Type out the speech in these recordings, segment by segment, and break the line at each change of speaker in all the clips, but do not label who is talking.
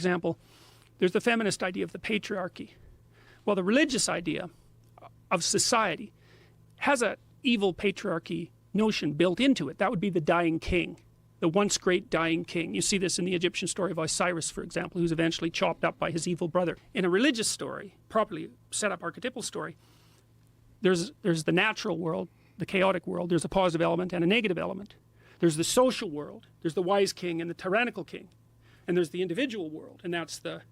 example, there's the feminist idea of the patriarchy. Well, the religious idea of society has a evil patriarchy notion built into it. That would be the dying king, the once great dying king. You see this in the Egyptian story of Osiris, for example, who's eventually chopped up by his evil brother. In a religious story, properly set up archetypal story, there's the natural world, the chaotic world, there's a positive element and a negative element. There's the social world, there's the wise king and the tyrannical king. And there's the individual world, and that's the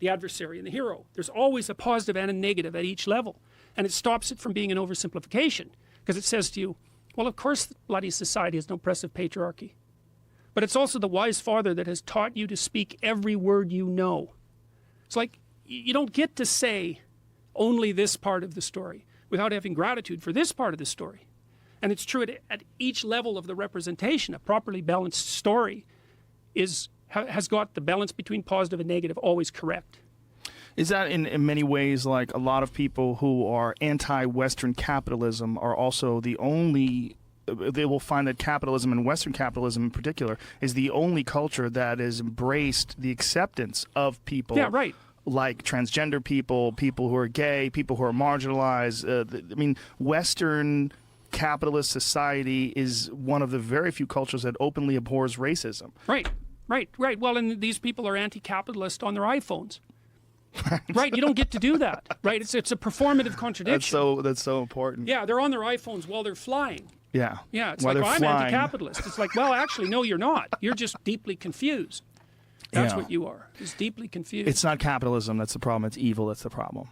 adversary and the hero. There's always a positive and a negative at each level. And it stops it from being an oversimplification, because it says to you, well, of course bloody society has an oppressive patriarchy, but it's also the wise father that has taught you to speak every word you know. It's like you don't get to say only this part of the story without having gratitude for this part of the story. And it's true at each level of the representation. A properly balanced story has got the balance between positive and negative always correct.
Is that in many ways like a lot of people who are anti-Western capitalism are also the only, they will find that capitalism and Western capitalism in particular is the only culture that has embraced the acceptance of people like transgender people, people who are gay, people who are marginalized. I mean, Western capitalist society is one of the very few cultures that openly abhors racism.
Right. Well, and these people are anti-capitalist on their iPhones. Right, you don't get to do that. Right, it's a performative contradiction.
That's so important.
Yeah, they're on their iPhones while they're flying.
Yeah.
Yeah, it's
while
like, well, I'm
flying.
anti-capitalist. It's like, well, actually, no, you're not. You're just deeply confused. That's what you are. Is deeply confused.
It's not capitalism that's the problem. It's evil that's the problem.